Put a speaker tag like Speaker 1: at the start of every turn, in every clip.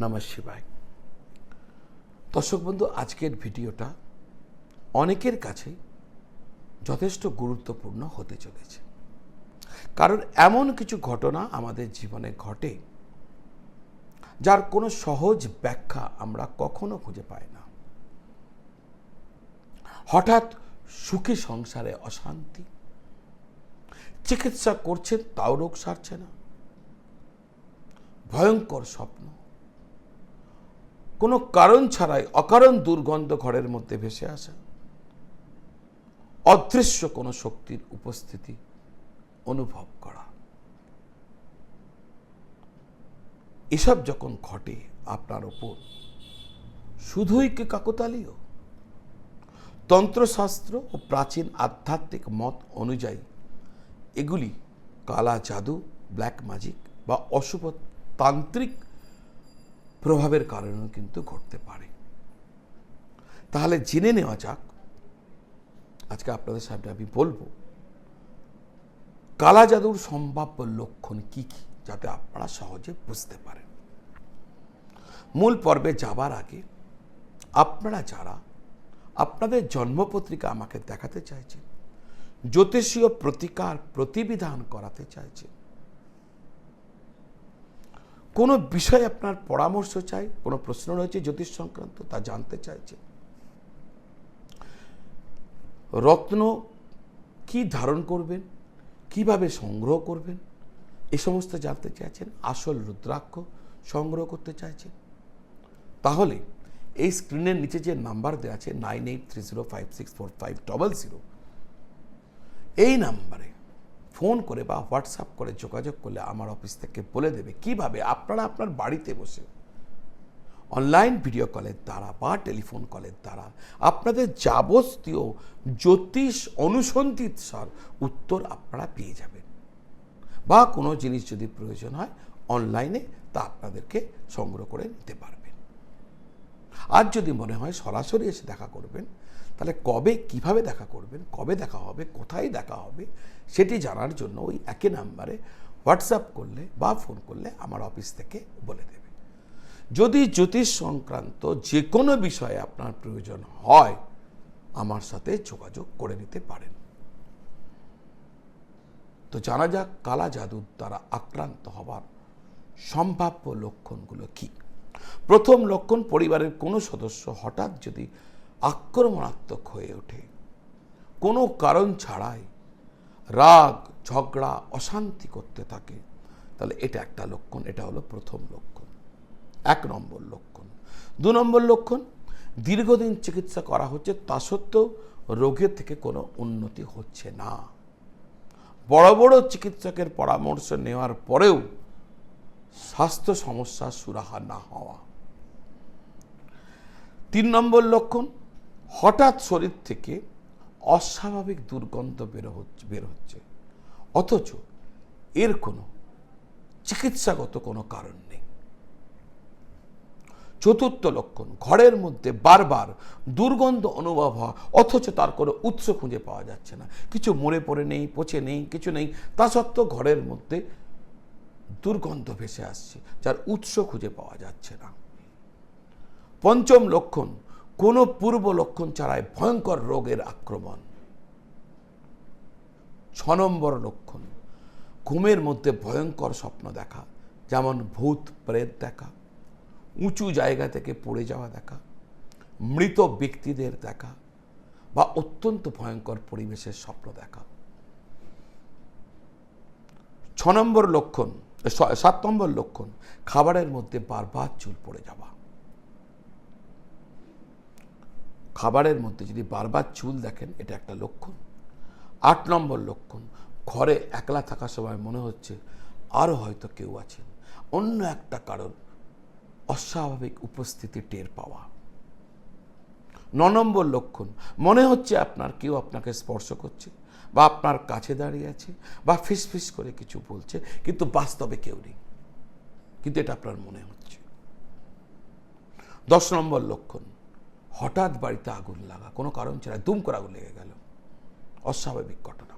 Speaker 1: নমঃ শিবায়। দর্শক বন্ধু, আজকের ভিডিওটা অনেকের কাছে যথেষ্ট গুরুত্বপূর্ণ হতে চলেছে, কারণ এমন কিছু ঘটনা আমাদের জীবনে ঘটে যার কোনো সহজ ব্যাখ্যা আমরা কখনো খুঁজে পাই না। হঠাৎ সুখী সংসারে অশান্তি, চিকিৎসা করছেন তাও রোগ সারছে না, ভয়ঙ্কর স্বপ্ন, কোনো কারণ ছাড়াই অকারণ দুর্গন্ধ ঘরের মধ্যে ভেসে আসা, অদৃশ্য কোনো শক্তির উপস্থিতি অনুভব করা। এসব যখন ঘটে আপনার ওপর, শুধুই কি কাকতালীয়? তন্ত্রশাস্ত্র ও প্রাচীন আধ্যাত্মিক মত অনুযায়ী এগুলি কালা জাদু, ব্ল্যাক ম্যাজিক বা অশুভ তান্ত্রিক প্রভাবের কারণেও কিন্তু ঘটতে পারে। তাহলে জেনে নেওয়া যাক, আজকে আপনাদের সামনে আমি বলবো কালা জাদুর সম্ভাব্য লক্ষণ কি কি, যাতে আপনারা সহজে বুঝতে পারেন। মূল পর্বে যাবার আগে আপনারা যারা আপনাদের জন্মপত্রিকা আমাকে দেখাতে চাইছেন, জ্যোতিষীয় প্রতিকার প্রতিবিধান করাতে চাইছেন, কোনো বিষয়ে আপনার পরামর্শ চাই, কোনো প্রশ্ন রয়েছে জ্যোতিষ সংক্রান্ত, তা জানতে চাইছেন, রত্ন কি ধারণ করবেন, কিভাবে সংগ্রহ করবেন, এ সমস্ত জানতে চাইছেন, আসল রুদ্রাক্ষ সংগ্রহ করতে চাইছেন, তাহলে এই স্ক্রিনের নিচে যে নাম্বার দেওয়া আছে 9830564500, এই নাম্বারে ফোন করে বা হোয়াটসঅ্যাপ করে যোগাযোগ করলে আমার অফিস থেকে বলে দেবে কিভাবে আপনারা আপনার বাড়িতে বসে অনলাইন ভিডিও কলের দ্বারা বা টেলিফোন কলের দ্বারা আপনাদের যাবতীয় জ্যোতিষ অনুসন্ধিৎসার উত্তর আপনারা পেয়ে যাবেন, বা কোনো জিনিস যদি প্রয়োজন হয় অনলাইনে তা আপনাদেরকে সংগ্রহ করে নিতে পারবেন। আর যদি মনে হয় সরাসরি এসে দেখা করবেন, তাহলে কবে কিভাবে দেখা করবেন, কবে দেখা হবে, কোথায় দেখা হবে, সেটি জানার জন্য ওই একই নাম্বারে হোয়াটসঅ্যাপ করলে বা ফোন করলে আমার অফিস থেকে বলে দেবে। যদি জ্যোতিষ সংক্রান্ত যে কোনো বিষয়ে আপনার প্রয়োজন হয়, আমার সাথে যোগাযোগ করে নিতে পারেন। তো জানা যাক কালা জাদুর দ্বারা আক্রান্ত হবার সম্ভাব্য লক্ষণগুলো কি। প্রথম লক্ষণ, পরিবারের কোনো সদস্য হঠাৎ যদি আক্রমণাত্মক হয়ে ওঠে, কোনো কারণ ছাড়াই রাগ, ঝগড়া, অশান্তি করতে থাকে, তাহলে এটা একটা লক্ষণ। এটা হলো প্রথম লক্ষণ, 1 নম্বর লক্ষণ। 2 নম্বর লক্ষণ, দীর্ঘদিন চিকিৎসা করা হচ্ছে, তা সত্ত্বেও রোগের থেকে কোনো উন্নতি হচ্ছে না, বড় বড় চিকিৎসকের পরামর্শ নেওয়ার পরেও স্বাস্থ্য সমস্যা সুরাহা না হওয়া। 3 নম্বর লক্ষণ, হঠাৎ শরীর থেকে অস্বাভাবিক দুর্গন্ধ বের হচ্ছে, অথচ এর কোনো চিকিৎসাগত কোনো কারণ নেই। 4র্থ লক্ষণ, ঘরের মধ্যে বারবার দুর্গন্ধ অনুভব হওয়া, অথচ তার কোনো উৎস খুঁজে পাওয়া যাচ্ছে না, কিছু মরে পড়ে নেই, পচে নেই, কিছু নেই, তা সত্ত্বেও ঘরের মধ্যে দুর্গন্ধ ভেসে আসছে, যার উৎস খুঁজে পাওয়া যাচ্ছে না। 5ম লক্ষণ, কোনো পূর্ব লক্ষণ ছাড়াই ভয়ঙ্কর রোগের আক্রমণ। 6 নম্বর লক্ষণ, ঘুমের মধ্যে ভয়ঙ্কর স্বপ্ন দেখা, যেমন ভূত প্রেত দেখা, উঁচু জায়গা থেকে পড়ে যাওয়া দেখা, মৃত ব্যক্তিদের দেখা, বা অত্যন্ত ভয়ঙ্কর পরিবেশের স্বপ্ন দেখা। 7 নম্বর লক্ষণ, খাবারের মধ্যে বারবার চুল পড়ে যাওয়া। খাবারের মধ্যে যদি বারবার চুল দেখেন, এটা একটা লক্ষণ। 8 নম্বর লক্ষণ, ঘরে একলা থাকার সময় মনে হচ্ছে আরও হয়তো কেউ আছেন, অন্য একটা কারণ অস্বাভাবিক উপস্থিতি টের পাওয়া। 9 নম্বর লক্ষণ, মনে হচ্ছে আপনার কেউ আপনাকে স্পর্শ করছে, বা আপনার কাছে দাঁড়িয়ে আছে, বা ফিসফিস করে কিছু বলছে, কিন্তু বাস্তবে কেউ নেই, কিন্তু এটা আপনার মনে হচ্ছে। 10 নম্বর লক্ষণ, হঠাৎ বাড়িতে আগুন লাগা, কোনো কারণ ছাড়া দুম করে আগুন লেগে গেল, অস্বাভাবিক ঘটনা।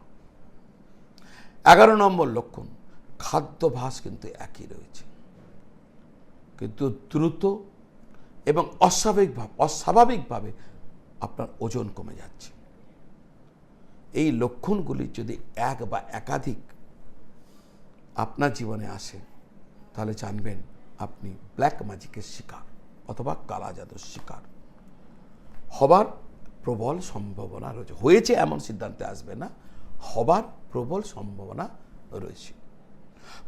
Speaker 1: 11 নম্বর লক্ষণ, খাদ্যাভ্যাস কিন্তু একই রয়েছে, কিন্তু দ্রুত এবং অস্বাভাবিকভাবে আপনার ওজন কমে যাচ্ছে। এই লক্ষণগুলি যদি এক বা একাধিক আপনার জীবনে আসে, তাহলে জানবেন আপনি ব্ল্যাক ম্যাজিকের শিকার অথবা কালা জাদুর শিকার হবার প্রবল সম্ভাবনা রয়েছে। হয়েছে এমন সিদ্ধান্তে আসবে না, হবার প্রবল সম্ভাবনা রয়েছে।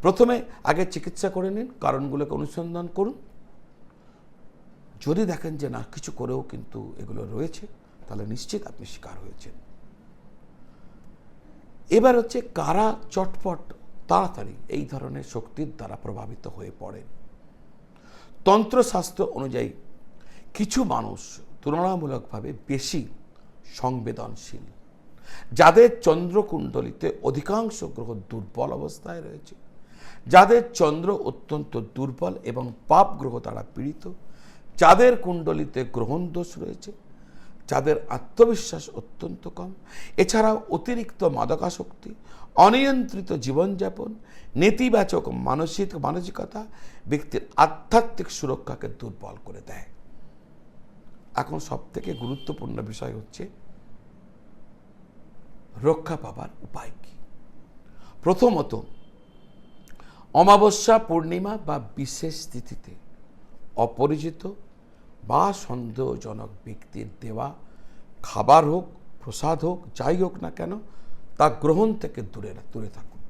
Speaker 1: প্রথমে আগে চিকিৎসা করে নিন, কারণগুলোকে অনুসন্ধান করুন। যদি দেখেন যে না, কিছু করেও কিন্তু এগুলো রয়েছে, তাহলে নিশ্চিত আপনি শিকার হয়েছেন। এবার হচ্ছে কারা চটপট তাড়াতাড়ি এই ধরনের শক্তির দ্বারা প্রভাবিত হয়ে পড়েন। তন্ত্রশাস্ত্র অনুযায়ী কিছু মানুষ তুলনামূলকভাবে বেশি সংবেদনশীল, যাদের চন্দ্রকুণ্ডলিতে অধিকাংশ গ্রহ দুর্বল অবস্থায় রয়েছে, যাদের চন্দ্র অত্যন্ত দুর্বল এবং পাপ গ্রহ দ্বারা পীড়িত, যাদের কুণ্ডলিতে গ্রহণ দোষ রয়েছে, যাদের আত্মবিশ্বাস অত্যন্ত কম, এছাড়াও অতিরিক্ত মাদকাসক্তি, অনিয়ন্ত্রিত জীবনযাপন, নেতিবাচক মানসিকতা ব্যক্তির আধ্যাত্মিক সুরক্ষাকে দুর্বল করে দেয়। এখন সবথেকে গুরুত্বপূর্ণ বিষয় হচ্ছে রক্ষা পাবার উপায় কি। প্রথমত, অমাবস্যা, পূর্ণিমা বা বিশেষ তিথিতে অপরিচিত বা সন্দেহজনক ব্যক্তির দেওয়া খাবার হোক, প্রসাদ হোক, যাই হোক না কেন, তা গ্রহণ থেকে দূরে থাকুন।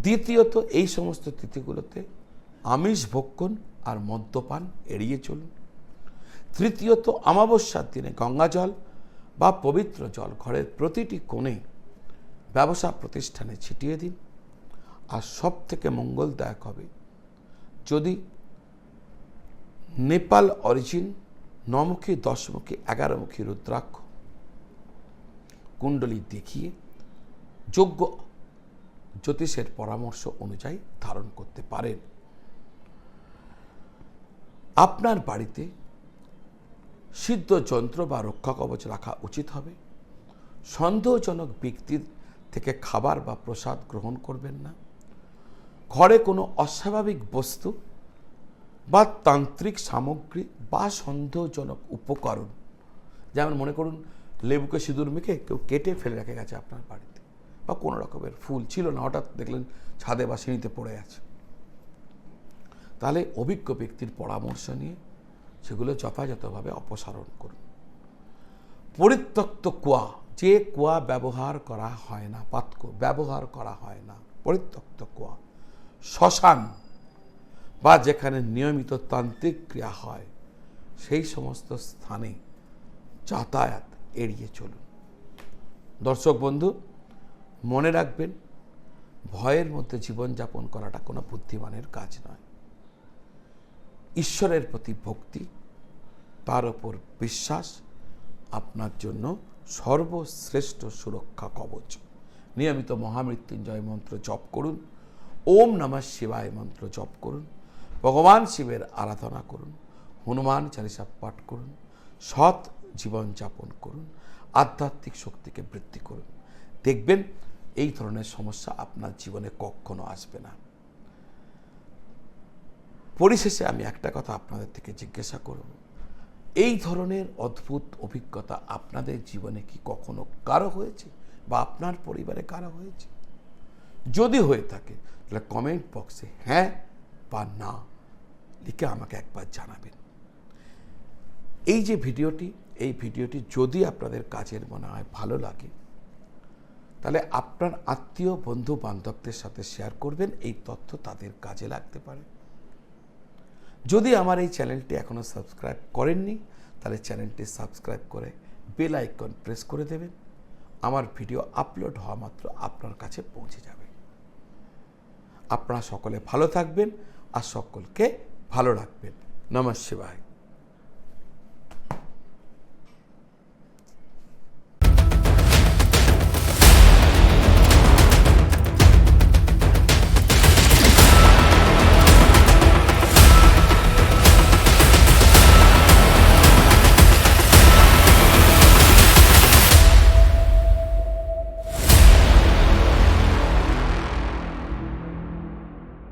Speaker 1: দ্বিতীয়ত, এই সমস্ত তিথিগুলোতে আমিষ ভক্ষণ আর মদ্যপান এড়িয়ে চলুন। তৃতীয়ত, অমাবস্যার দিনে গঙ্গা জল বা পবিত্র জল ঘরের প্রতিটি কোণে, ব্যবসা প্রতিষ্ঠানে ছিটিয়ে দিন। আর সব থেকে মঙ্গলদায়ক হবে যদি নেপাল অরিজিন 9মুখী, 10মুখী, 11মুখী রুদ্রাক্ষ কুণ্ডলী দেখিয়ে যোগ্য জ্যোতিষের পরামর্শ অনুযায়ী ধারণ করতে পারেন। আপনার বাড়িতে সিদ্ধ যন্ত্র বা রক্ষা কবচ রাখা উচিত হবে। সন্দেহজনক ব্যক্তির থেকে খাবার বা প্রসাদ গ্রহণ করবেন না। ঘরে কোনো অস্বাভাবিক বস্তু বা তান্ত্রিক সামগ্রী বা সন্দেহজনক উপকরণ, যেমন মনে করুন লেবুকে সিঁদুর মেখে কেউ কেটে ফেলে রেখে গেছে আপনার বাড়িতে, বা কোনো রকমের ফুল ছিল না, হঠাৎ দেখলেন ছাদে বা সিঁড়িতে পড়ে আছে, তাহলে অভিজ্ঞ ব্যক্তির পরামর্শ নিয়ে সেগুলো যথাযথভাবে অপসারণ করুন। পরিত্যক্ত কুয়া, যে কুয়া ব্যবহার করা হয় না, পাতকো ব্যবহার করা হয় না, পরিত্যক্ত কুয়া, শ্মশান বা যেখানে নিয়মিত তান্ত্রিক ক্রিয়া হয়, সেই সমস্ত স্থানে যাতায়াত এড়িয়ে চলুন। দর্শক বন্ধু, মনে রাখবেন, ভয়ের মধ্যে জীবনযাপন করাটা কোনো বুদ্ধিমানের কাজ নয়। ঈশ্বরের প্রতি ভক্তি, তার উপর বিশ্বাস আপনার জন্য সর্বশ্রেষ্ঠ সুরক্ষা কবচ। নিয়মিত মহামৃত্যুঞ্জয় মন্ত্র জপ করুন, ওম নমঃ শিবায় মন্ত্র জপ করুন, ভগবান শিবের আরাধনা করুন, হনুমান চালিসা পাঠ করুন, সৎ জীবনযাপন করুন, আধ্যাত্মিক শক্তিকে বৃদ্ধি করুন। দেখবেন এই ধরনের সমস্যা আপনার জীবনে কখনো আসবে না। পরিশেষে আমি একটা কথা আপনাদের থেকে জিজ্ঞাসা করব, এই ধরনের অদ্ভুত অভিজ্ঞতা আপনাদের জীবনে কি কখনো কারো হয়েছে, বা আপনার পরিবারে কারো হয়েছে? যদি হয়ে থাকে তাহলে কমেন্ট বক্সে হ্যাঁ বা না লিখে আমাকে একবার জানাবেন। এই যে ভিডিওটি যদি আপনাদের কাজের মনে হয়, ভালো লাগে, তাহলে আপনার আত্মীয়, বন্ধু বান্ধবদের সাথে শেয়ার করবেন। এই তথ্য তাদের কাজে লাগতে পারে। যদি আমার এই চ্যানেলটি এখনো সাবস্ক্রাইব করেননি, তাহলে চ্যানেলটি সাবস্ক্রাইব করে বেল আইকন প্রেস করে দেবেন। আমার ভিডিও আপলোড হওয়া মাত্র আপনার কাছে পৌঁছে যাবে। আপনারা সকলে ভালো থাকবেন আর সকলকে ভালো রাখবেন। নমঃ শিবায়।